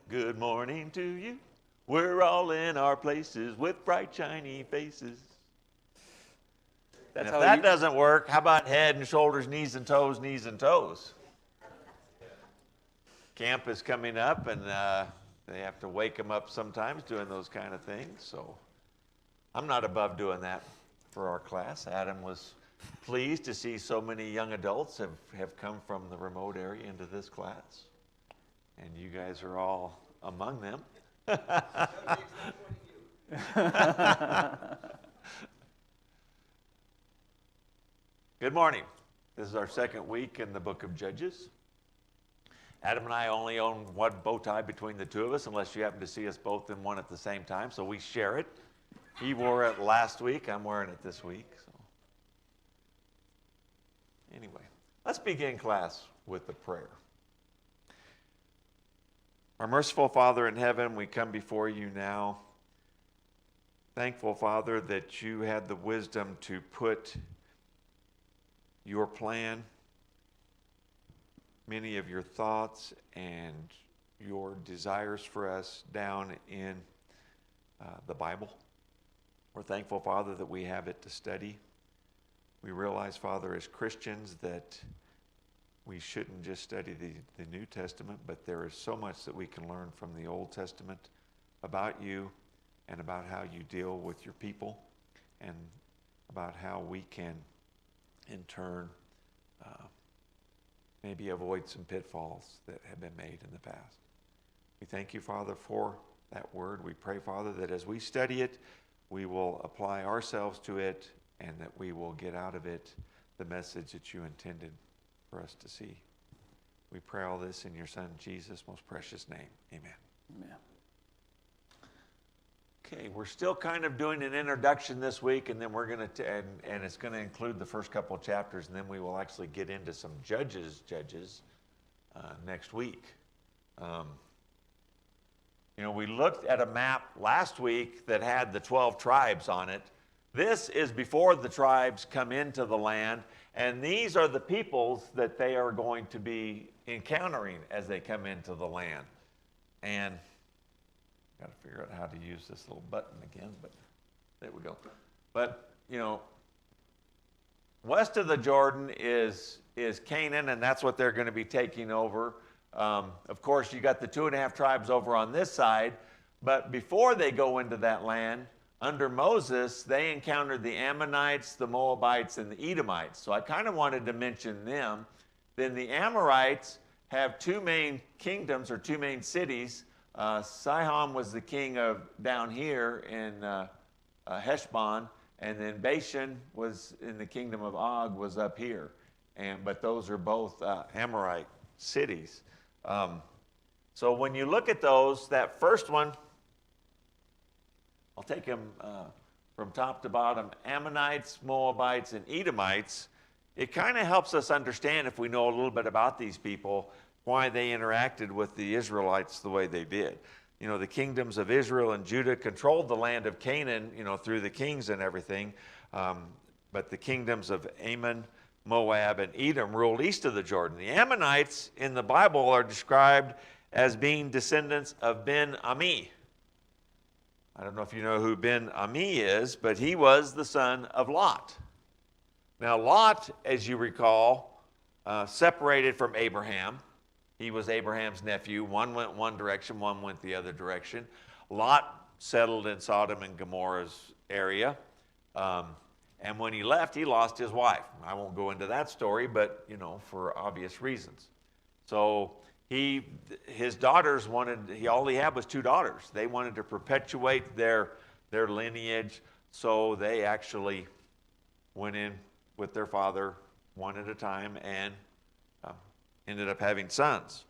Good morning to you. We're all in our places with bright, shiny faces. And if that doesn't work, how about head and shoulders, knees and toes, knees and toes? Camp is coming up, and they have to wake them up sometimes doing those kind of things. So I'm not above doing that for our class. Adam was pleased to see so many young adults have come from the remote area into this class. And you guys are all among them. Good morning. This is our second week in the book of Judges. Adam and I only own one bow tie between the two of us, unless you happen to see us both in one at the same time, so we share it. He wore it last week. I'm wearing it this week. So. Anyway, let's begin class with a prayer. Our merciful Father in heaven, we come before you now. Thankful, Father, that you had the wisdom to put your plan, many of your thoughts and your desires for us down in the Bible. We're thankful, Father, that we have it to study. We realize, Father, as Christians that we shouldn't just study the New Testament, but there is so much that we can learn from the Old Testament about you and about how you deal with your people and about how we can, in turn, maybe avoid some pitfalls that have been made in the past. We thank you, Father, for that word. We pray, Father, that as we study it, we will apply ourselves to it and that we will get out of it the message that you intended for us to see. We pray all this in your Son, Jesus' most precious name. Amen. Amen. Okay, we're still kind of doing an introduction this week, and then we're going to, and it's going to include the first couple of chapters, and then we will actually get into some judges next week. We looked at a map last week that had the 12 tribes on it. This is before the tribes come into the land, and these are the peoples that they are going to be encountering as they come into the land. And got to figure out how to use this little button again, but there we go. But, west of the Jordan is Canaan, and that's what they're going to be taking over. Of course, you got the 2.5 tribes over on this side, but before they go into that land, under Moses, they encountered the Ammonites, the Moabites, and the Edomites. So I kind of wanted to mention them. Then the Amorites have two main kingdoms or two main cities. Sihon was the king of down here in Heshbon, and then Bashan was in the kingdom of Og, was up here. But those are both Amorite cities. So when you look at those, that first one, I'll take them from top to bottom, Ammonites, Moabites, and Edomites. It kind of helps us understand, if we know a little bit about these people, why they interacted with the Israelites the way they did. The kingdoms of Israel and Judah controlled the land of Canaan, through the kings and everything. But the kingdoms of Ammon, Moab, and Edom ruled east of the Jordan. The Ammonites in the Bible are described as being descendants of Ben-Ami. I don't know if you know who Ben-Ami is, but he was the son of Lot. Now, Lot, as you recall, separated from Abraham. He was Abraham's nephew. One went one direction, one went the other direction. Lot settled in Sodom and Gomorrah's area. And when he left, he lost his wife. I won't go into that story, but, for obvious reasons. So his daughters all he had was 2 daughters. They wanted to perpetuate their lineage, so they actually went in with their father one at a time and ended up having sons.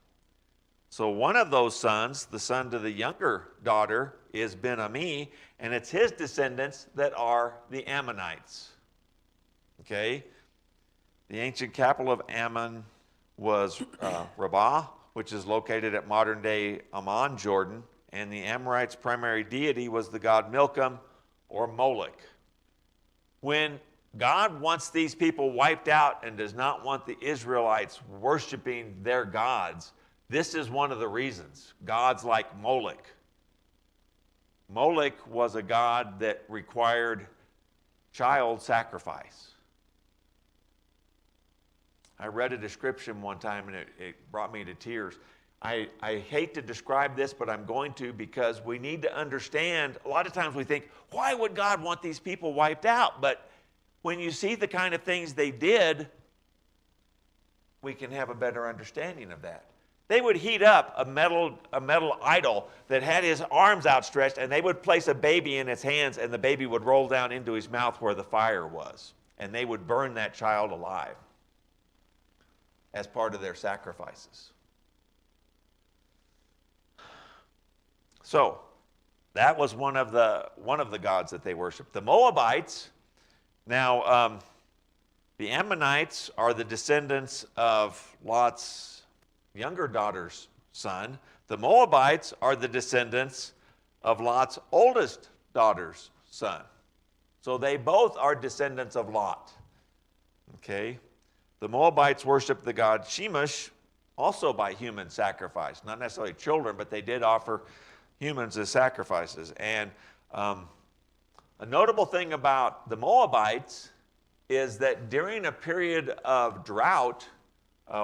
So one of those sons, the son to the younger daughter, is Ben-Ami, and it's his descendants that are the Ammonites. Okay? The ancient capital of Ammon was Rabbah, which is located at modern-day Amman, Jordan, and the Amorites' primary deity was the god Milcom or Moloch. When God wants these people wiped out and does not want the Israelites worshiping their gods, This is one of the reasons. Gods like Moloch. Moloch was a god that required child sacrifice. I read a description one time and it brought me to tears. I hate to describe this, but I'm going to, because we need to understand, a lot of times we think, why would God want these people wiped out? But when you see the kind of things they did, we can have a better understanding of that. They would heat up a metal idol that had his arms outstretched, and they would place a baby in its hands, and the baby would roll down into his mouth where the fire was. And they would burn that child alive as part of their sacrifices. So that was one of the gods that they worshiped. The Moabites, now the Ammonites are the descendants of Lot's younger daughter's son. The Moabites are the descendants of Lot's oldest daughter's son. So they both are descendants of Lot. Okay? The Moabites worshiped the god Shemesh also by human sacrifice. Not necessarily children, but they did offer humans as sacrifices. And a notable thing about the Moabites is that during a period of drought,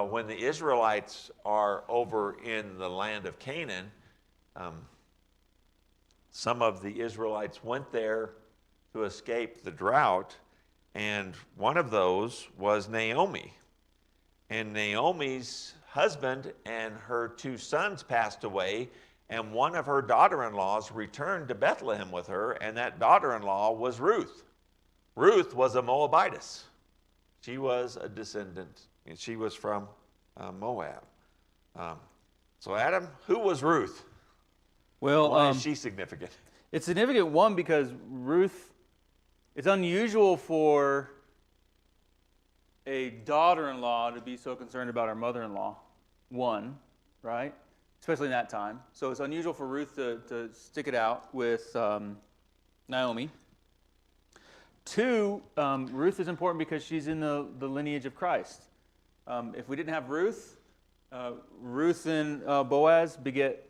when the Israelites are over in the land of Canaan, some of the Israelites went there to escape the drought, and one of those was Naomi. And Naomi's husband and her two sons passed away, and one of her daughter-in-laws returned to Bethlehem with her, and that daughter-in-law was Ruth. Ruth was a Moabitess. She was a descendant, and she was from Moab. So Adam, who was Ruth? Well, why is she significant? It's significant, one, because Ruth, it's unusual for a daughter-in-law to be so concerned about her mother-in-law, one, right? Especially in that time. So it's unusual for Ruth to stick it out with Naomi. Two, Ruth is important because she's in the lineage of Christ. If we didn't have Ruth, Ruth and Boaz beget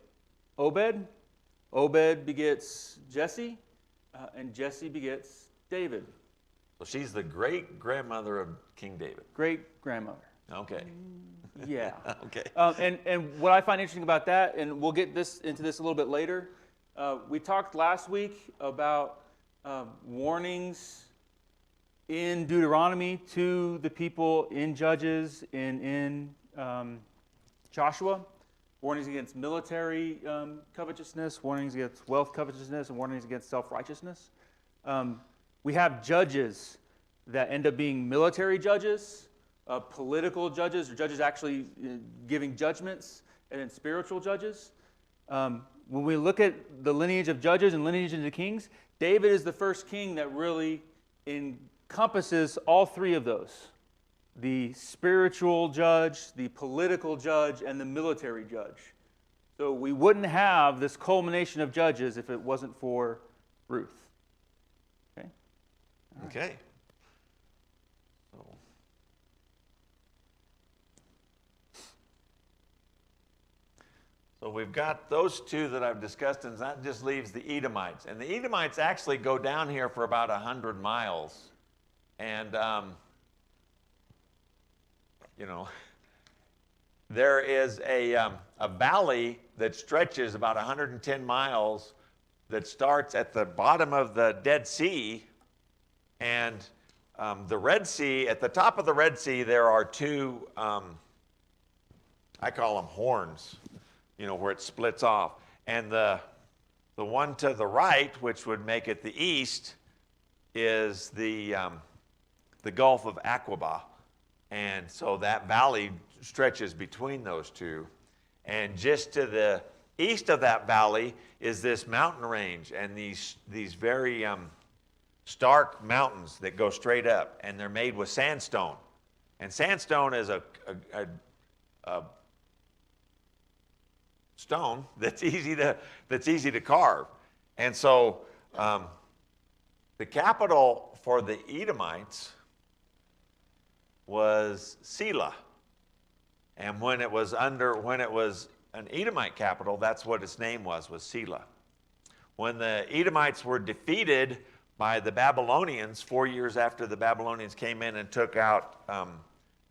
Obed. Obed begets Jesse, and Jesse begets David. So she's the great-grandmother of King David. Great-grandmother. Okay. Yeah. Okay. And what I find interesting about that, and we'll get into this a little bit later, we talked last week about warnings in Deuteronomy to the people, in Judges, in Joshua, warnings against military covetousness, warnings against wealth covetousness, and warnings against self-righteousness. We have judges that end up being military judges, political judges, or judges actually giving judgments, and then spiritual judges. When we look at the lineage of judges and lineage of kings, David is the first king that really encompasses all three of those: the spiritual judge, the political judge, and the military judge. So we wouldn't have this culmination of judges if it wasn't for Ruth. Okay? Okay. So we've got those two that I've discussed, and that just leaves the Edomites. And the Edomites actually go down here for about 100 miles. And, there is a valley that stretches about 110 miles that starts at the bottom of the Dead Sea. And the Red Sea, at the top of the Red Sea, there are two, I call them horns, where it splits off. And the one to the right, which would make it the east, is the Gulf of Aqaba. And so that valley stretches between those two. And just to the east of that valley is this mountain range, and these very stark mountains that go straight up, and they're made with sandstone. And sandstone is a stone that's easy to carve. And so the capital for the Edomites was Selah. And when it was an Edomite capital, that's what its name was Selah. When the Edomites were defeated by the Babylonians 4 years after the Babylonians came in and took out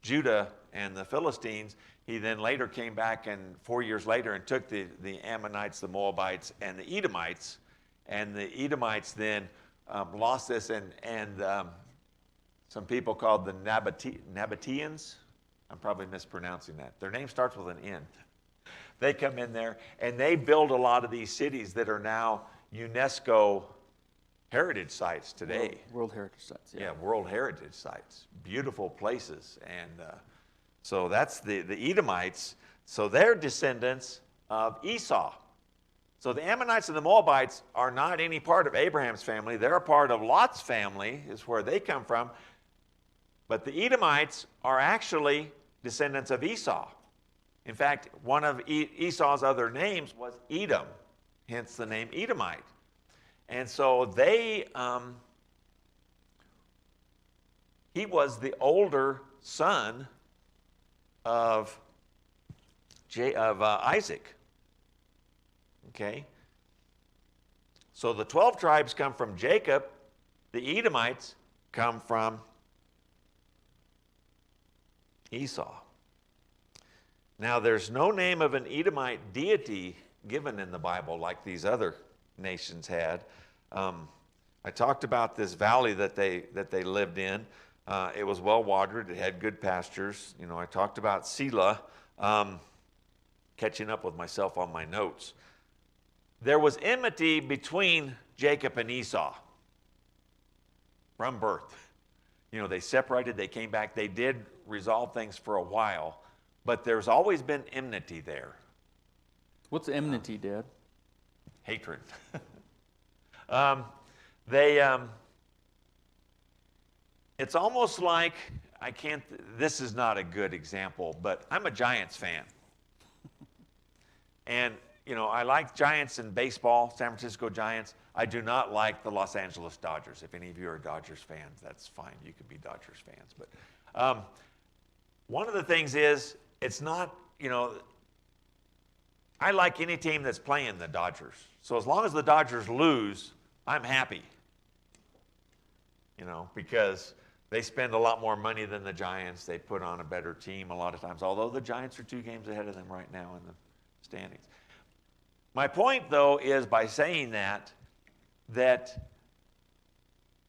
Judah and the Philistines, he then later came back and 4 years later and took the Ammonites, the Moabites, and the Edomites. And the Edomites then lost this, and some people called the Nabateans. I'm probably mispronouncing that. Their name starts with an N. They come in there, and they build a lot of these cities that are now UNESCO heritage sites today. World Heritage Sites. Yeah, World Heritage Sites. Beautiful places. And so that's the Edomites. So they're descendants of Esau. So the Ammonites and the Moabites are not any part of Abraham's family. They're a part of Lot's family, is where they come from. But the Edomites are actually descendants of Esau. In fact, one of Esau's other names was Edom, hence the name Edomite. And so he was the older son of Isaac. Okay? So the 12 tribes come from Jacob. The Edomites come from Esau. Now, there's no name of an Edomite deity given in the Bible like these other nations had. I talked about this valley that they lived in. It was well watered. It had good pastures. You know, I talked about Selah. Catching up with myself on my notes. There was enmity between Jacob and Esau from birth. You know, they separated. They came back. They did resolve things for a while. But there's always been enmity there. What's enmity, Dad? Hatred. It's almost like, this is not a good example, but I'm a Giants fan. And, you know, I like Giants in baseball, San Francisco Giants. I do not like the Los Angeles Dodgers. If any of you are Dodgers fans, that's fine. You could be Dodgers fans. But one of the things is, it's not, you know, I like any team that's playing the Dodgers. So as long as the Dodgers lose, I'm happy. You know, because they spend a lot more money than the Giants. They put on a better team a lot of times, although the Giants are 2 games ahead of them right now in the standings. My point, though, is by saying that the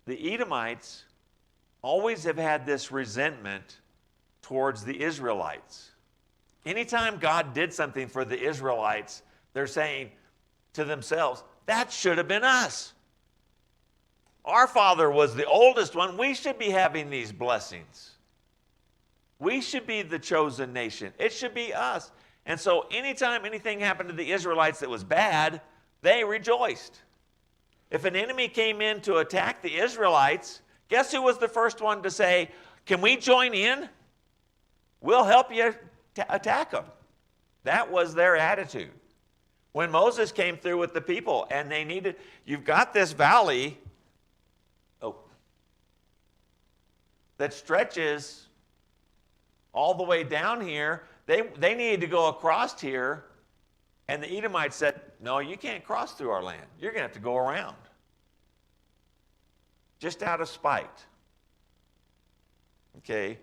Edomites always have had this resentment towards the Israelites. Anytime God did something for the Israelites, they're saying to themselves, that should have been us. Our father was the oldest one. We should be having these blessings. We should be the chosen nation. It should be us. And so anytime anything happened to the Israelites that was bad, they rejoiced. If an enemy came in to attack the Israelites, guess who was the first one to say, can we join in? We'll help you attack them. That was their attitude. When Moses came through with the people and they needed, you've got this valley that stretches all the way down here. They needed to go across here, and the Edomites said, no, you can't cross through our land. You're going to have to go around. Just out of spite. Okay,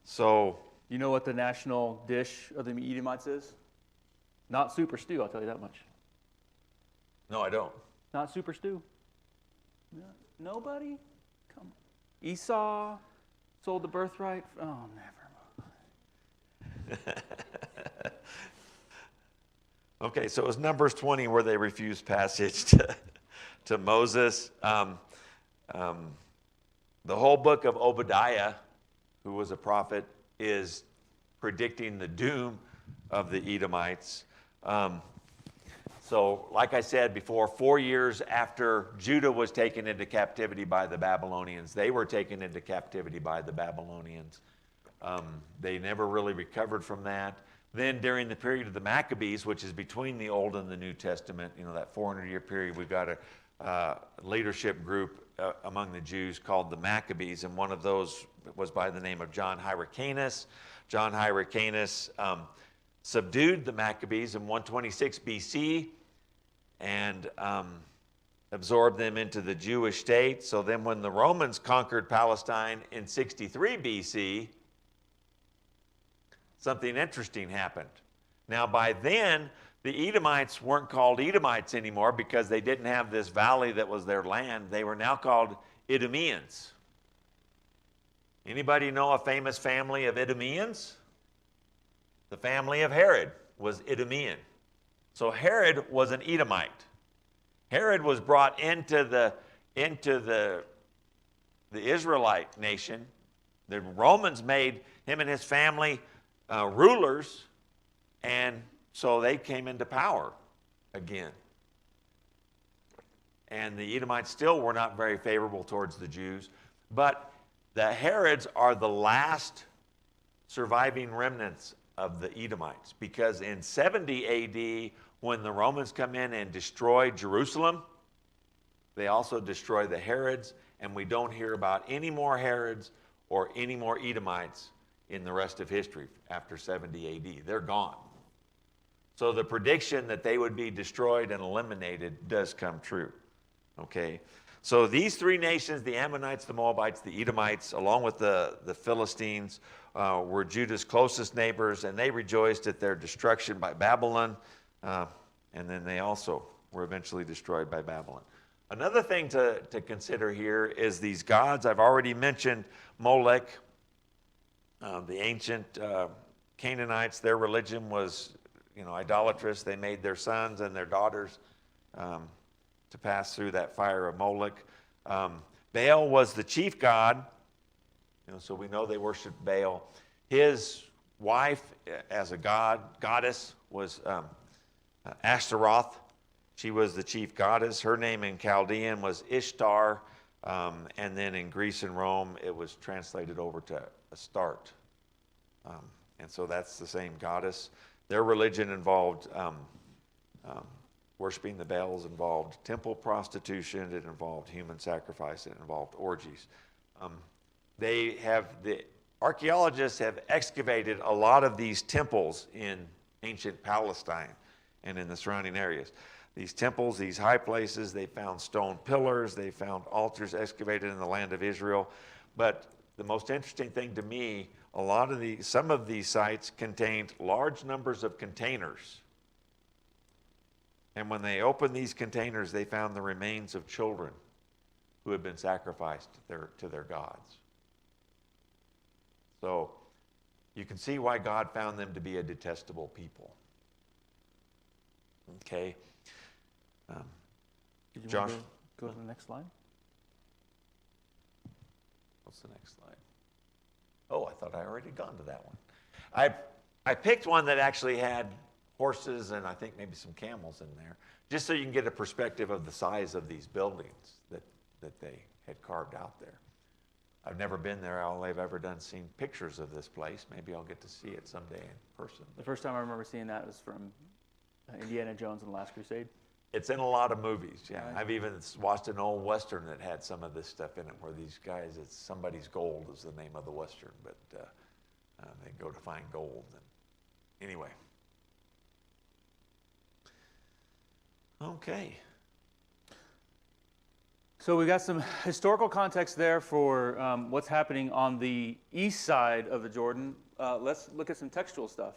so... You know what the national dish of the Edomites is? Not super stew, I'll tell you that much. No, I don't. Not super stew? No, nobody? Come on. Esau sold the birthright? Oh, never mind. Okay, so it was Numbers 20 where they refused passage to Moses. The whole book of Obadiah, who was a prophet, is predicting the doom of the Edomites. So, like I said before, 4 years after Judah was taken into captivity by the Babylonians, they were taken into captivity by the Babylonians. They never really recovered from that. Then during the period of the Maccabees, which is between the Old and the New Testament, you know, that 400-year period, we've got a leadership group among the Jews called the Maccabees, and one of those was by the name of John Hyrcanus. John Hyrcanus subdued the Maccabees in 126 BC and absorbed them into the Jewish state. So then when the Romans conquered Palestine in 63 BC, something interesting happened. Now by then, the Edomites weren't called Edomites anymore because they didn't have this valley that was their land. They were now called Idumeans. Anybody know a famous family of Idumeans? The family of Herod was Idumean. So Herod was an Edomite. Herod was brought into the Israelite nation. The Romans made him and his family rulers, and so they came into power again. And the Edomites still were not very favorable towards the Jews, but the Herods are the last surviving remnants of the Edomites, because in 70 AD, when the Romans come in and destroy Jerusalem, they also destroy the Herods, and we don't hear about any more Herods or any more Edomites in the rest of history after 70 AD. They're gone. So the prediction that they would be destroyed and eliminated does come true. Okay? So these three nations, the Ammonites, the Moabites, the Edomites, along with the Philistines, were Judah's closest neighbors, and they rejoiced at their destruction by Babylon, and then they also were eventually destroyed by Babylon. Another thing to consider here is these gods. I've already mentioned Molech, the ancient Canaanites. Their religion was, idolatrous. They made their sons and their daughters to pass through that fire of Molech. Baal was the chief god, so we know they worshiped Baal. His wife, as a goddess, was Ashtaroth. She was the chief goddess. Her name in Chaldean was Ishtar, and then in Greece and Rome, it was translated over to Astarte. And so that's the same goddess. Their religion involved worshiping the Baals, involved temple prostitution, it involved human sacrifice, it involved orgies. The archaeologists have excavated a lot of these temples in ancient Palestine and in the surrounding areas. These temples, these high places, they found stone pillars, they found altars excavated in the land of Israel. But the most interesting thing to me, some of these sites contained large numbers of containers. And when they opened these containers, they found the remains of children who had been sacrificed to their gods. So you can see why God found them to be a detestable people. Okay. Did you Josh? want to go to the next slide? What's the next slide? Oh, I thought I already gone to that one. I picked one that actually had horses and I think maybe some camels in there, just so you can get a perspective of the size of these buildings that they had carved out there. I've never been there. All I've ever done is seen pictures of this place. Maybe I'll get to see it someday in person. The first time I remember seeing that was from Indiana Jones and the Last Crusade. It's in a lot of movies, yeah. Right. I've even watched an old Western that had some of this stuff in it, where these guys, it's Somebody's Gold is the name of the Western, but they go to find gold. And anyway. Okay. So we got some historical context there for what's happening on the east side of the Jordan. Let's look at some textual stuff.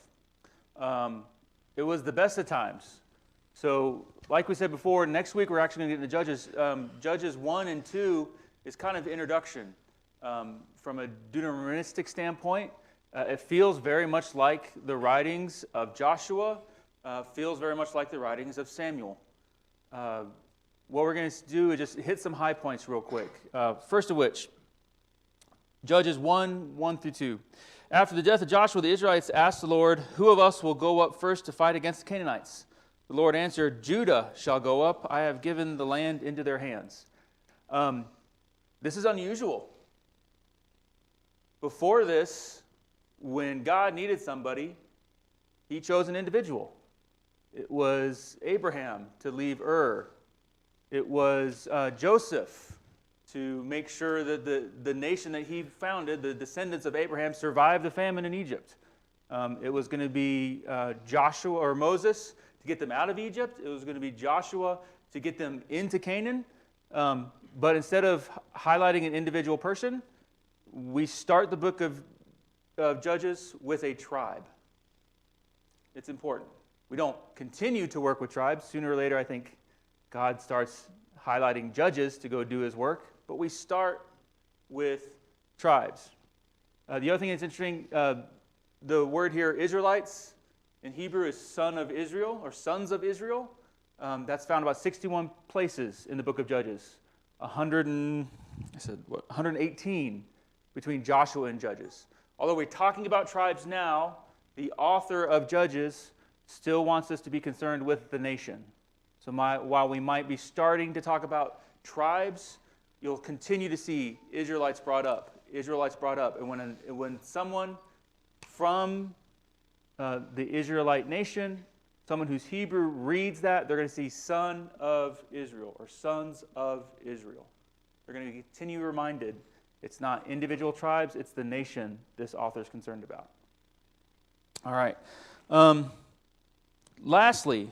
It was the best of times. So like we said before, next week we're actually going to get into Judges. Judges 1 and 2 is kind of the introduction. From a Deuteronomistic standpoint, it feels very much like the writings of Joshua, feels very much like the writings of Samuel. What we're going to do is just hit some high points real quick. First of which, Judges 1 through 2. After the death of Joshua, the Israelites asked the Lord, "Who of us will go up first to fight against the Canaanites?" The Lord answered, "Judah shall go up. I have given the land into their hands." This is unusual. Before this, when God needed somebody, he chose an individual. It was Abraham to leave Ur. It was Joseph to make sure that the nation that he founded, the descendants of Abraham, survived the famine in Egypt. It was going to be Joshua or Moses to get them out of Egypt. It was going to be Joshua to get them into Canaan. But instead of highlighting an individual person, we start the book of Judges with a tribe. It's important. We don't continue to work with tribes. Sooner or later, I think God starts highlighting judges to go do his work. But we start with tribes. The other thing that's interesting, the word here, Israelites, in Hebrew is son of Israel or sons of Israel. That's found about 61 places in the book of Judges. 118 between Joshua and Judges. Although we're talking about tribes now, the author of Judges still wants us to be concerned with the nation. So while we might be starting to talk about tribes, you'll continue to see Israelites brought up. And when someone from the Israelite nation, someone who's Hebrew reads that, they're going to see son of Israel or sons of Israel. They're going to continue reminded it's not individual tribes, it's the nation this author is concerned about. All right. Lastly,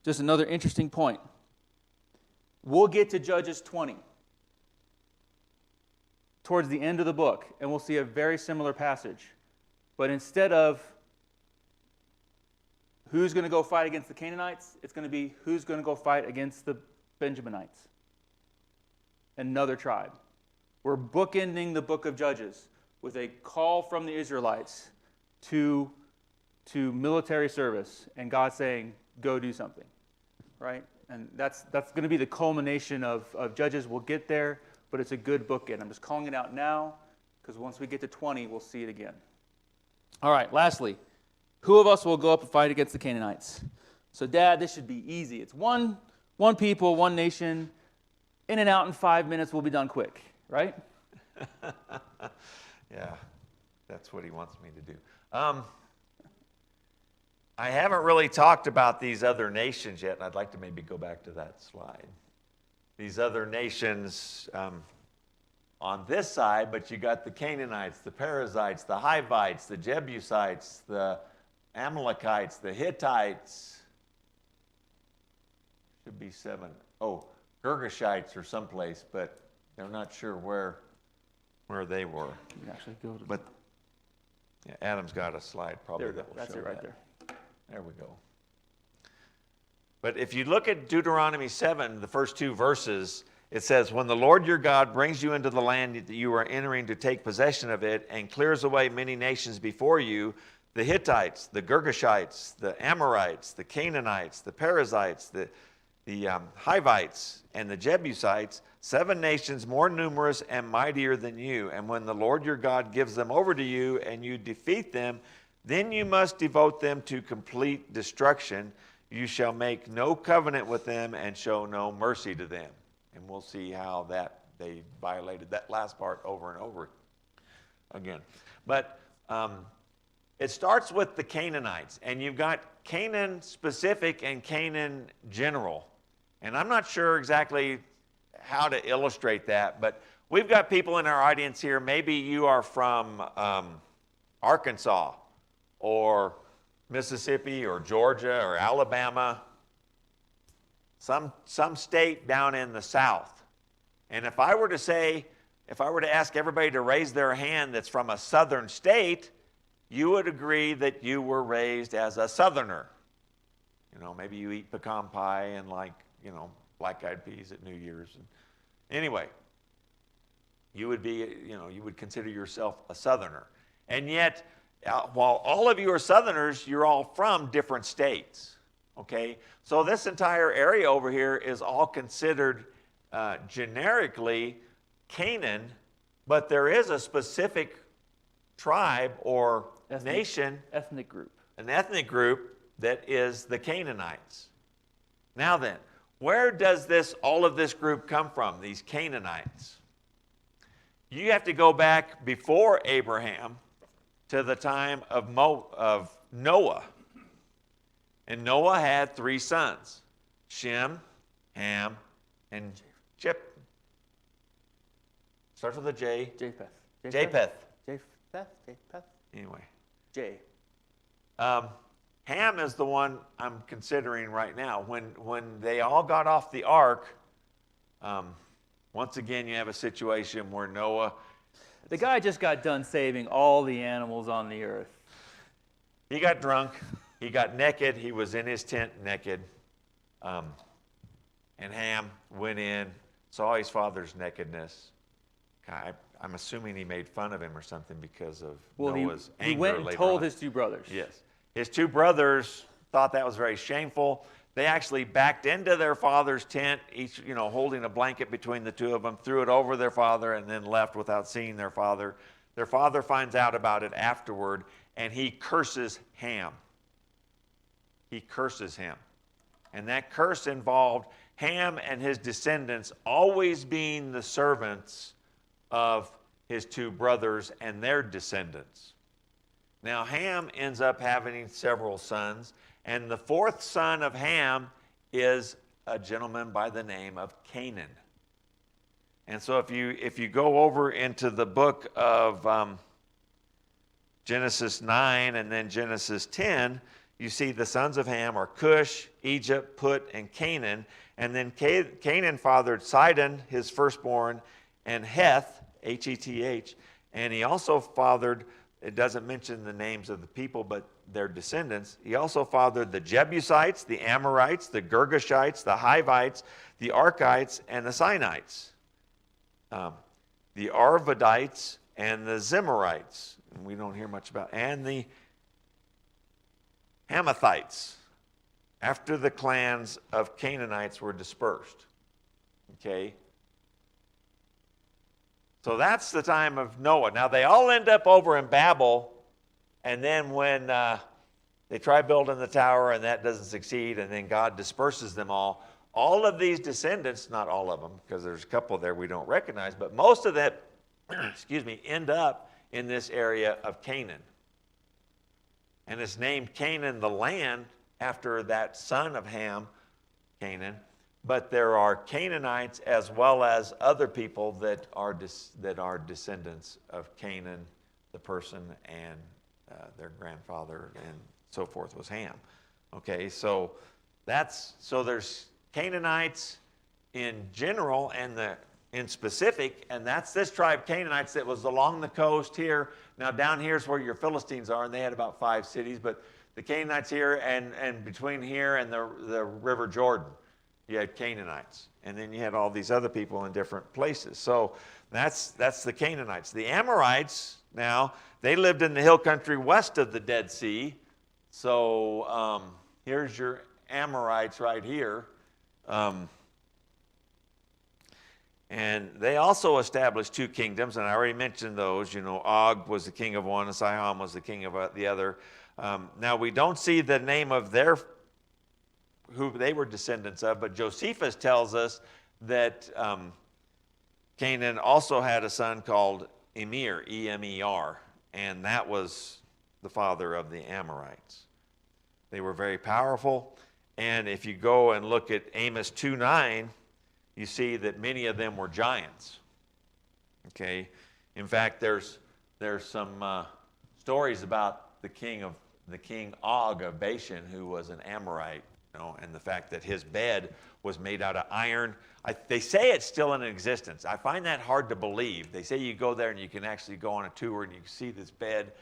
just another interesting point. We'll get to Judges 20 towards the end of the book, and we'll see a very similar passage. But instead of who's going to go fight against the Canaanites, it's going to be who's going to go fight against the Benjaminites, another tribe. We're bookending the book of Judges with a call from the Israelites to military service, and God saying, go do something, right? And that's going to be the culmination of Judges. We'll get there, but it's a good bookend. I'm just calling it out now, because once we get to 20, we'll see it again. All right, lastly, who of us will go up and fight against the Canaanites? So, Dad, this should be easy. It's one people, one nation. In and out in 5 minutes, we'll be done quick, right? Yeah, that's what he wants me to do. I haven't really talked about these other nations yet, and I'd like to maybe go back to that slide. These other nations on this side, but you got the Canaanites, the Perizzites, the Hivites, the Jebusites, the Amalekites, the Hittites. Should be 7. Oh, Girgashites or someplace, but they're not sure where they were. You can actually go to. But yeah, Adam's got a slide probably. There we go. That will That's show it right that. there. There we go. But if you look at Deuteronomy 7, the first 2 verses, it says, when the Lord your God brings you into the land that you are entering to take possession of it and clears away many nations before you, the Hittites, the Girgashites, the Amorites, the Canaanites, the Perizzites, the Hivites, and the Jebusites, 7 nations more numerous and mightier than you. And when the Lord your God gives them over to you and you defeat them, then you must devote them to complete destruction. You shall make no covenant with them and show no mercy to them. And we'll see how that they violated that last part over and over again. But it starts with the Canaanites, and you've got Canaan specific and Canaan general. And I'm not sure exactly how to illustrate that, but we've got people in our audience here. Maybe you are from Arkansas or Mississippi or Georgia or Alabama, some state down in the South. And if I were to ask everybody to raise their hand that's from a southern state, you would agree that you were raised as a southerner. You know, maybe you eat pecan pie and black-eyed peas at New Year's. Anyway, you would consider yourself a southerner. And yet, while all of you are southerners, you're all from different states. Okay? So this entire area over here is all considered generically Canaan, but there is a specific tribe or nation, ethnic group. An ethnic group that is the Canaanites. Now then, where does all of this group come from, these Canaanites? You have to go back before Abraham to the time of Noah. And Noah had 3 sons, Shem, Ham, and Japheth. Starts with a J. Japheth. Japheth. Japheth. Anyway. J. Ham is the one I'm considering right now. When they all got off the ark, once again you have a situation where Noah, The guy just got done saving all the animals on the earth. he got drunk, he got naked, he was in his tent naked, and Ham went in, saw his father's nakedness. I'm assuming he made fun of him or something because of Noah's anger. He went and later told on. his two brothers. Yes. His two brothers thought that was very shameful. They actually backed into their father's tent, each, holding a blanket between the two of them, threw it over their father, and then left without seeing their father. Their father finds out about it afterward, and he curses Ham. He curses him. And that curse involved Ham and his descendants always being the servants of his two brothers and their descendants. Now, Ham ends up having several sons, and the fourth son of Ham is a gentleman by the name of Canaan. And so if you go over into the book of Genesis 9 and then Genesis 10, you see the sons of Ham are Cush, Egypt, Put, and Canaan. And then Canaan fathered Sidon, his firstborn, and Heth, H-E-T-H. And he also fathered, it doesn't mention the names of the people, but their descendants. He also fathered the Jebusites, the Amorites, the Girgashites, the Hivites, the Arkites, and the Sinites. The Arvadites and the Zemarites. And we don't hear much about, and the Hamathites, after the clans of Canaanites were dispersed. Okay? So that's the time of Noah. Now, they all end up over in Babel, and then when they try building the tower and that doesn't succeed, and then God disperses them all of these descendants, not all of them, because there's a couple there we don't recognize, but most of that, end up in this area of Canaan. And it's named Canaan, the land, after that son of Ham, Canaan. But there are Canaanites as well as other people that are descendants of Canaan, the person, and their grandfather and so forth was Ham. Okay, so there's Canaanites in general and in specific, and that's this tribe Canaanites that was along the coast here. Now down here's where your Philistines are, and they had about 5 cities, but the Canaanites here and between here and the River Jordan, you had Canaanites. And then you had all these other people in different places. So that's the Canaanites. The Amorites, now, they lived in the hill country west of the Dead Sea. So here's your Amorites right here. And they also established 2 kingdoms, and I already mentioned those. Og was the king of one, and Sihon was the king of the other. Now, we don't see the name of who they were descendants of, but Josephus tells us that Canaan also had a son called Emir, E-M-E-R, and that was the father of the Amorites. They were very powerful, and if you go and look at Amos 2:9, you see that many of them were giants. Okay, in fact, there's some stories about the king Og of Bashan, who was an Amorite, and the fact that his bed was made out of iron. They say it's still in existence. I find that hard to believe. They say you go there and you can actually go on a tour and you can see this bed.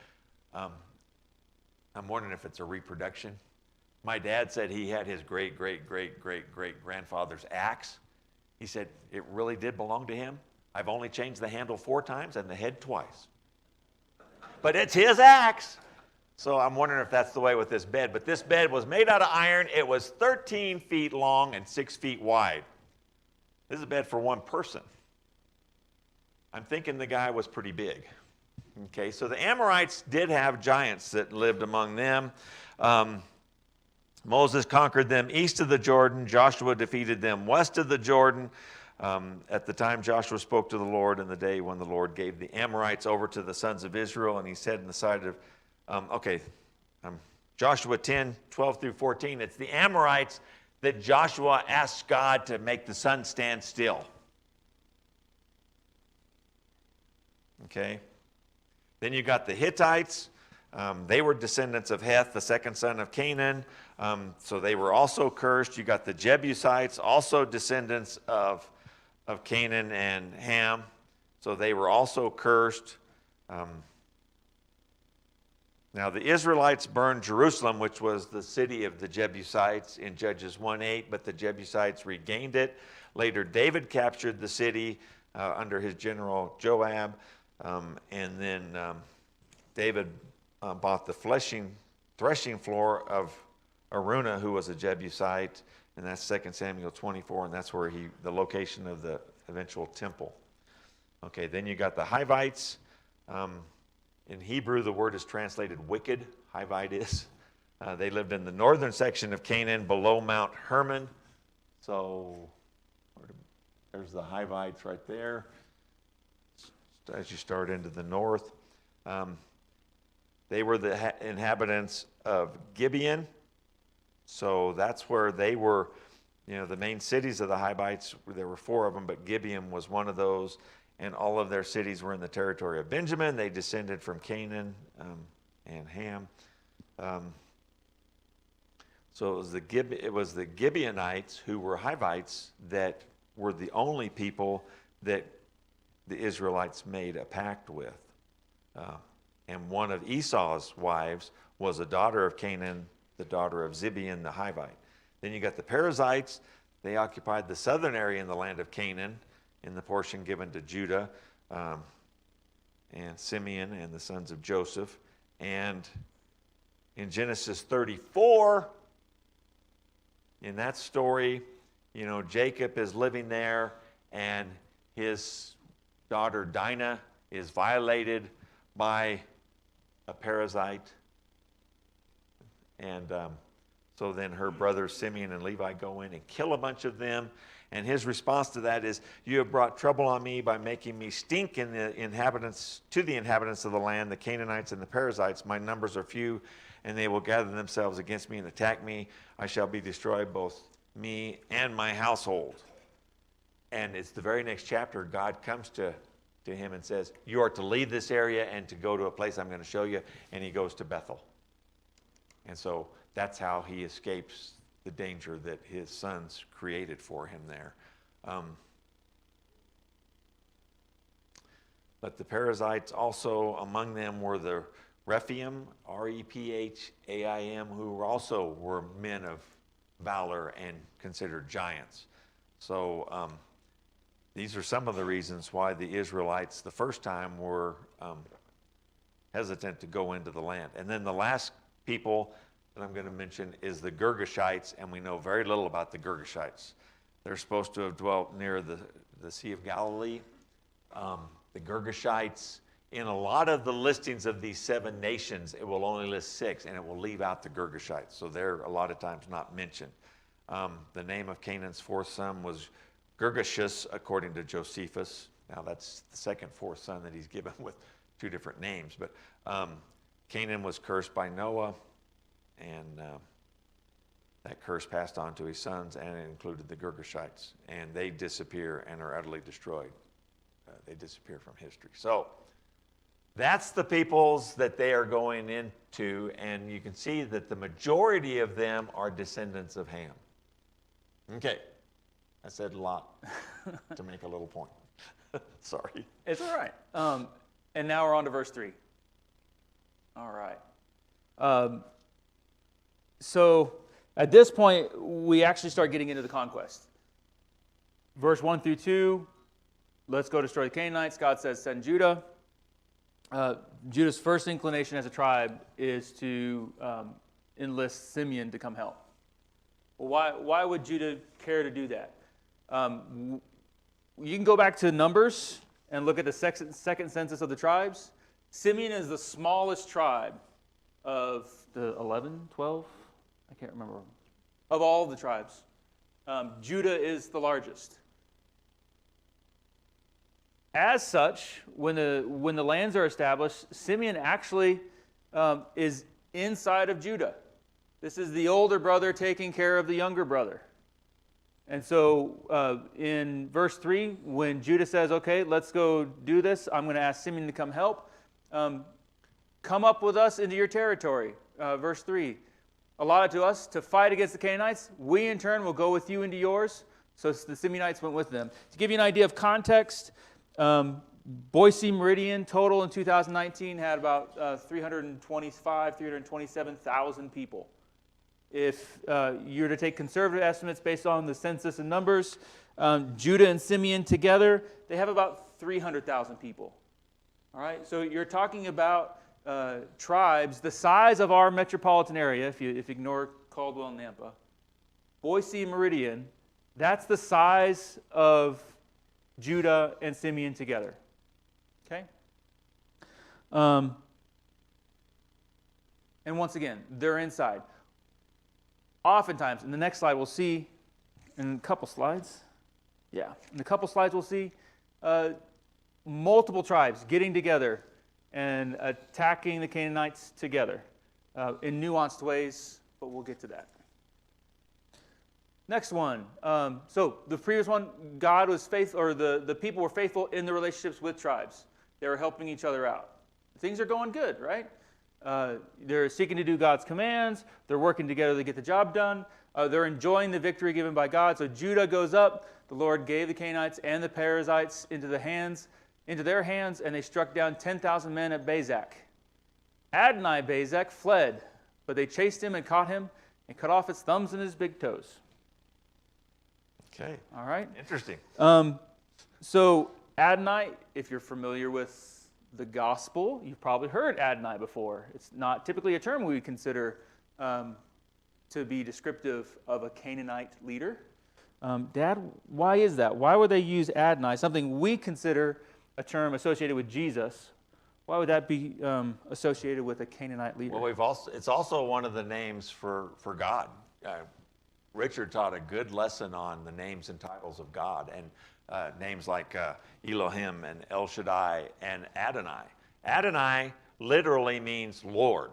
I'm wondering if it's a reproduction. My dad said he had his great-great-great-great-great-grandfather's axe. He said it really did belong to him. I've only changed the handle 4 times and the head twice. But it's his axe. So I'm wondering if that's the way with this bed. But this bed was made out of iron. It was 13 feet long and 6 feet wide. This is a bed for one person. I'm thinking the guy was pretty big. Okay, so the Amorites did have giants that lived among them. Moses conquered them east of the Jordan. Joshua defeated them west of the Jordan. At the time Joshua spoke to the Lord in the day when the Lord gave the Amorites over to the sons of Israel, and he said in the sight of Joshua 10:12 through 14, it's the Amorites that Joshua asked God to make the sun stand still. Okay? Then you got the Hittites, They were descendants of Heth, the second son of Canaan. So they were also cursed. You got the Jebusites, also descendants of Canaan and Ham. So they were also cursed. Now the Israelites burned Jerusalem, which was the city of the Jebusites, in Judges 1:8, but the Jebusites regained it. Later, David captured the city under his general Joab, and then David bought the threshing floor of Araunah, who was a Jebusite, and that's 2 Samuel 24, and that's where the location of the eventual temple. Okay, then you got the Hivites. In Hebrew, the word is translated wicked. Hivite is. They lived in the northern section of Canaan, below Mount Hermon. So there's the Hivites right there. As you start into the north, they were the inhabitants of Gibeon. So that's where they were. The main cities of the Hivites. There were 4 of them, but Gibeon was one of those. And all of their cities were in the territory of Benjamin. They descended from Canaan and Ham. So it was the Gibeonites, who were Hivites, that were the only people that the Israelites made a pact with. And one of Esau's wives was a daughter of Canaan, the daughter of Zibeon the Hivite. Then you got the Perizzites. They occupied the southern area in the land of Canaan, in the portion given to Judah and Simeon and the sons of Joseph. And in Genesis 34, in that story, Jacob is living there, and his daughter Dinah is violated by a Perizzite. And so then her brothers Simeon and Levi go in and kill a bunch of them. And his response to that is, "You have brought trouble on me by making me stink to the inhabitants of the land, the Canaanites and the Perizzites. My numbers are few, and they will gather themselves against me and attack me. I shall be destroyed, both me and my household." And it's the very next chapter, God comes to him and says, "You are to leave this area and to go to a place I'm going to show you." And he goes to Bethel. And so that's how he escapes the danger that his sons created for him there. But the Perizzites also, among them were the Rephaim, Rephaim, who also were men of valor and considered giants. So these are some of the reasons why the Israelites the first time were hesitant to go into the land. And then the last people that I'm going to mention is the Girgashites, and we know very little about the Girgashites. They're supposed to have dwelt near the Sea of Galilee. The Girgashites, in a lot of the listings of these 7 nations, it will only list 6, and it will leave out the Girgashites. So they're a lot of times not mentioned. The name of Canaan's 4th son was Girgashus, according to Josephus. Now that's the 2nd, 4th son that he's given with 2 different names. But Canaan was cursed by Noah, and that curse passed on to his sons, and it included the Girgashites. And they disappear and are utterly destroyed. They disappear from history. So that's the peoples that they are going into, and you can see that the majority of them are descendants of Ham. Okay, I said a lot to make a little point. Sorry. It's all right. And now we're on to verse 3. All right. So at this point, we actually start getting into the conquest. Verse 1 through 2, let's go destroy the Canaanites. God says, send Judah. Judah's first inclination as a tribe is to enlist Simeon to come help. Well, why would Judah care to do that? You can go back to Numbers and look at the second census of the tribes. Simeon is the smallest tribe of the 11, 12, I can't remember, of all the tribes. Judah is the largest. As such, when the lands are established, Simeon actually is inside of Judah. This is the older brother taking care of the younger brother. And so in verse 3, when Judah says, okay, let's go do this, I'm going to ask Simeon to come help, come up with us into your territory. Verse 3, allotted to us to fight against the Canaanites. We in turn will go with you into yours. So the Simeonites went with them. To give you an idea of context, Boise Meridian total in 2019 had about 327,000 people. If you were to take conservative estimates based on the census and numbers, Judah and Simeon together, they have about 300,000 people. All right, so you're talking about tribes the size of our metropolitan area, if you ignore Caldwell and Nampa. Boise Meridian, that's the size of Judah and Simeon together. Okay? And once again, they're inside. Oftentimes, in the next slide, we'll see, in a couple slides, in a couple slides we'll see multiple tribes getting together and attacking the Canaanites together in nuanced ways, but we'll get to that. Next one. So the previous one, God was faithful, or the people were faithful in the relationships with tribes. They were helping each other out. Things are going good, right? They're seeking to do God's commands. They're working together to get the job done. They're enjoying the victory given by God. So Judah goes up. The Lord gave the Canaanites and the Perizzites into their hands, and they struck down 10,000 men at Bezek. Adonai-Bezek fled, but they chased him and caught him and cut off his thumbs and his big toes. Okay. All right. Interesting. So Adonai, if you're familiar with the gospel, you've probably heard Adonai before. It's not typically a term we would consider to be descriptive of a Canaanite leader. Dad, why is that? Why would they use Adonai, something we consider a term associated with Jesus? Why would that be associated with a Canaanite leader? Well, it's also one of the names for God. Richard taught a good lesson on the names and titles of God, and names like Elohim and El Shaddai and Adonai. Adonai literally means Lord.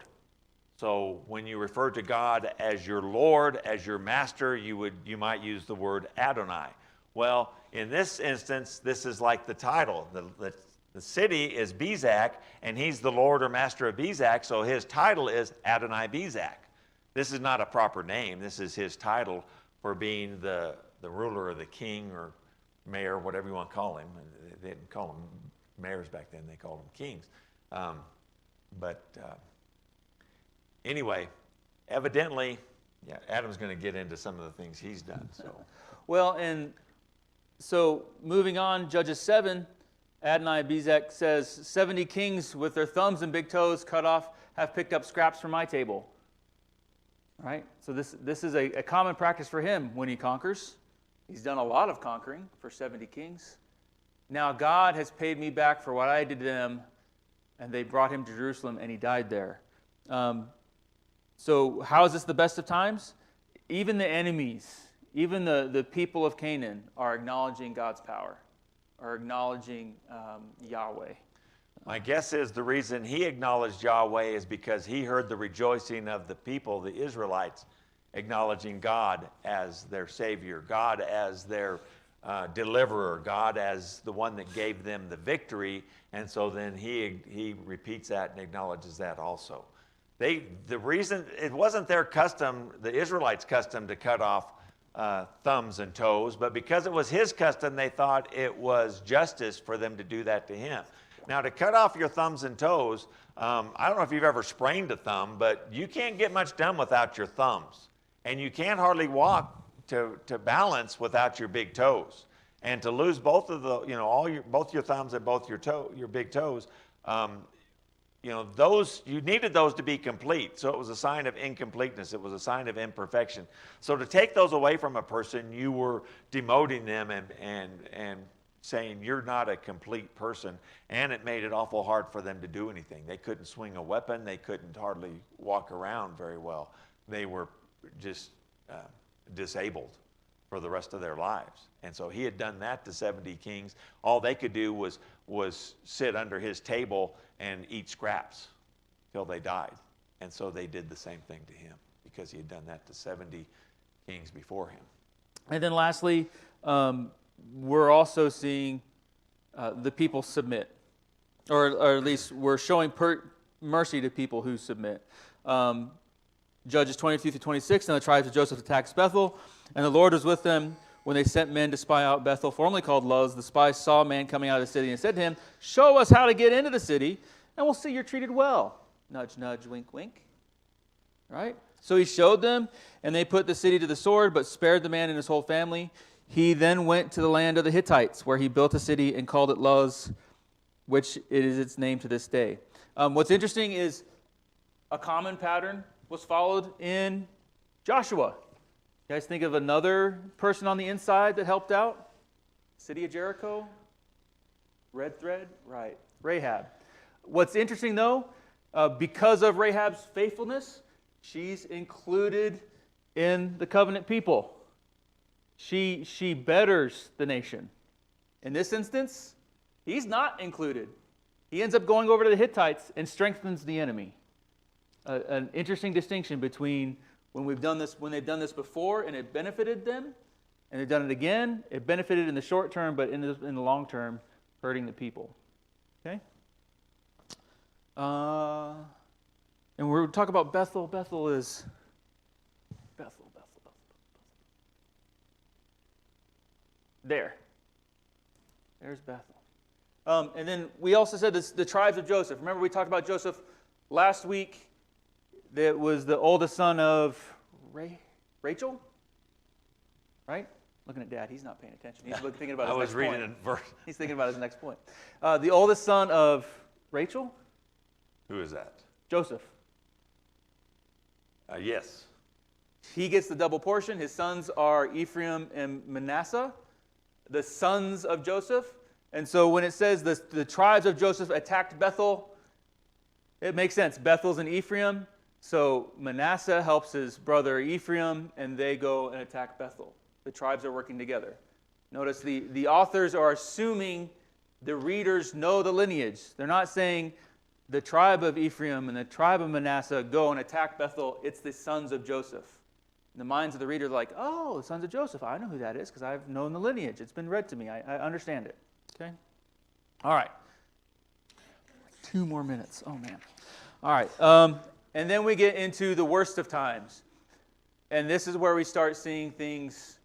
So when you refer to God as your Lord, as your master, you might use the word Adonai. Well, in this instance, this is like the title. The city is Bezek, and he's the Lord or master of Bezek, so his title is Adonai Bezek. This is not a proper name. This is his title for being the ruler or the king or mayor, whatever you want to call him. They didn't call them mayors back then. They called them kings. Anyway, evidently, Adam's going to get into some of the things he's done. So, well, and so moving on, Judges 7, Adonai-Bezek says, 70 kings with their thumbs and big toes cut off have picked up scraps from my table. All right? So this is a common practice for him when he conquers. He's done a lot of conquering for 70 kings. Now God has paid me back for what I did to them, and they brought him to Jerusalem, and he died there. So how is this the best of times? Even the enemies, even the people of Canaan are acknowledging God's power, are acknowledging Yahweh. My guess is the reason he acknowledged Yahweh is because he heard the rejoicing of the people, the Israelites, acknowledging God as their Savior, God as their deliverer, God as the one that gave them the victory, and so then he repeats that and acknowledges that also. The reason, it wasn't their custom, the Israelites' custom, to cut off thumbs and toes, but because it was his custom, they thought it was justice for them to do that to him. Now, to cut off your thumbs and toes, I don't know if you've ever sprained a thumb, but you can't get much done without your thumbs. And you can't hardly walk to balance without your big toes. And to lose both of the, both your thumbs and both your big toes, those, you needed those to be complete. So it was a sign of incompleteness. It was a sign of imperfection. So to take those away from a person, you were demoting them and saying you're not a complete person. And it made it awful hard for them to do anything. They couldn't swing a weapon. They couldn't hardly walk around very well. They were just disabled for the rest of their lives. And so he had done that to 70 kings. All they could do was sit under his table and eat scraps till they died. And so they did the same thing to him because he had done that to 70 kings before him. And then lastly, we're also seeing the people submit, or at least we're showing mercy to people who submit. Judges 22 through 26, and the tribes of Joseph attacked Bethel, and the Lord was with them when they sent men to spy out Bethel, formerly called Luz. The spies saw a man coming out of the city and said to him, "Show us how to get into the city, and we'll see you're treated well." Nudge, nudge, wink, wink. Right? So he showed them, and they put the city to the sword, but spared the man and his whole family. He then went to the land of the Hittites, where he built a city and called it Luz, which it is its name to this day. What's interesting is a common pattern was followed in Joshua. You guys think of another person on the inside that helped out? City of Jericho? Red thread? Right. Rahab. What's interesting, though, because of Rahab's faithfulness, she's included in the covenant people. She betters the nation. In this instance, he's not included. He ends up going over to the Hittites and strengthens the enemy. An interesting distinction between when they've done this before and it benefited them, and they've done it again, it benefited in the short term, but in the long term, hurting the people. Okay? And we're talking about Bethel. Bethel is Bethel. There's Bethel. And then we also said this, the tribes of Joseph. Remember we talked about Joseph last week. That was the oldest son of Rachel, right? Looking at Dad, he's not paying attention. He's thinking about his next point. I was reading a verse. He's thinking about his next point. The oldest son of Rachel. Who is that? Joseph. Yes. He gets the double portion. His sons are Ephraim and Manasseh, the sons of Joseph. And so when it says the tribes of Joseph attacked Bethel, it makes sense. Bethel's in Ephraim. So Manasseh helps his brother Ephraim, and they go and attack Bethel. The tribes are working together. Notice the authors are assuming the readers know the lineage. They're not saying the tribe of Ephraim and the tribe of Manasseh go and attack Bethel. It's the sons of Joseph. In the minds of the reader, like, oh, the sons of Joseph. I know who that is because I've known the lineage. It's been read to me. I understand it. Okay? All right. 2 more minutes. Oh, man. All right. And then we get into the worst of times. And this is where we start seeing things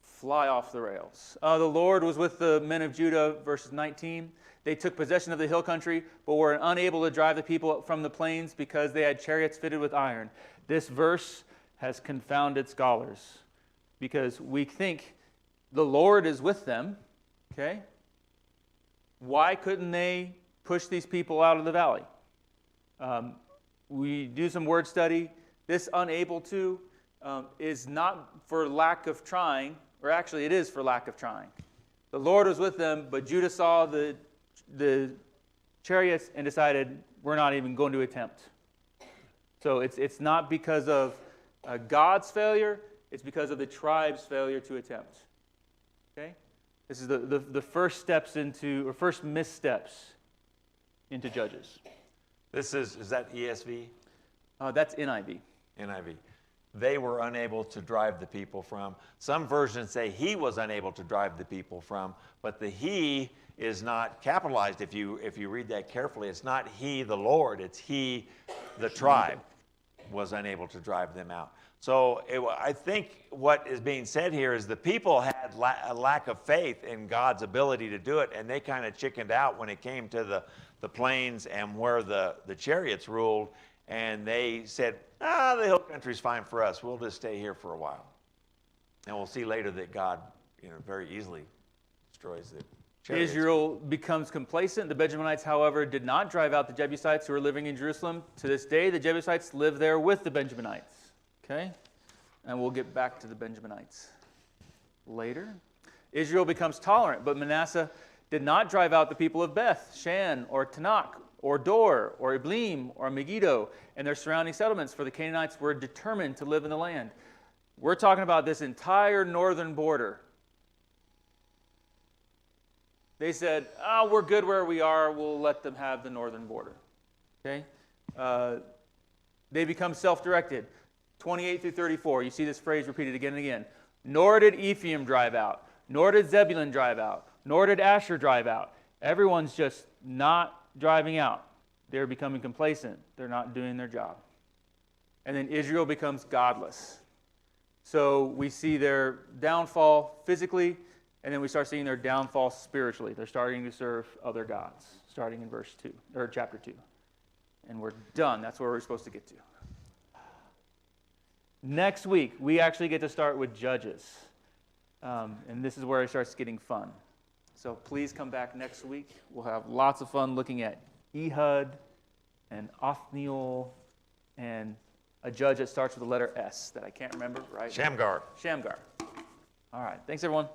fly off the rails. The Lord was with the men of Judah, verses 19. They took possession of the hill country, but were unable to drive the people from the plains because they had chariots fitted with iron. This verse has confounded scholars because we think the Lord is with them. Okay? Why couldn't they push these people out of the valley? We do some word study. This unable to is not for lack of trying, or actually it is for lack of trying. The Lord was with them, but Judah saw the chariots and decided, we're not even going to attempt. So it's not because of God's failure, it's because of the tribe's failure to attempt. Okay? This is the first steps into, or first missteps into Judges. Is that ESV? That's NIV. NIV. They were unable to drive the people from. Some versions say he was unable to drive the people from, but the he is not capitalized. If you read that carefully, it's not he, the Lord, it's he, the tribe, was unable to drive them out. So I think what is being said here is the people had a lack of faith in God's ability to do it, and they kind of chickened out when it came to the plains and where the chariots ruled, and they said, the hill country's fine for us. We'll just stay here for a while. And we'll see later that God very easily destroys the chariots. Israel becomes complacent. The Benjaminites, however, did not drive out the Jebusites who were living in Jerusalem. To this day, the Jebusites live there with the Benjaminites. Okay? And we'll get back to the Benjaminites later. Israel becomes tolerant, but Manasseh did not drive out the people of Beth, Shan, or Tanakh, or Dor, or Iblim, or Megiddo, and their surrounding settlements, for the Canaanites were determined to live in the land. We're talking about this entire northern border. They said, we're good where we are, we'll let them have the northern border. Okay? They become self-directed. 28 through 34, you see this phrase repeated again and again. Nor did Ephraim drive out, nor did Zebulun drive out, nor did Asher drive out. Everyone's just not driving out. they're becoming complacent. They're not doing their job. And then Israel becomes godless. So we see their downfall physically, and then we start seeing their downfall spiritually. They're starting to serve other gods, starting in verse 2, or chapter 2. And we're done. That's where we're supposed to get to. Next week, we actually get to start with Judges. And this is where it starts getting fun. So please come back next week. We'll have lots of fun looking at Ehud and Othniel and a judge that starts with the letter S that I can't remember, right? Shamgar. Shamgar. All right. Thanks, everyone.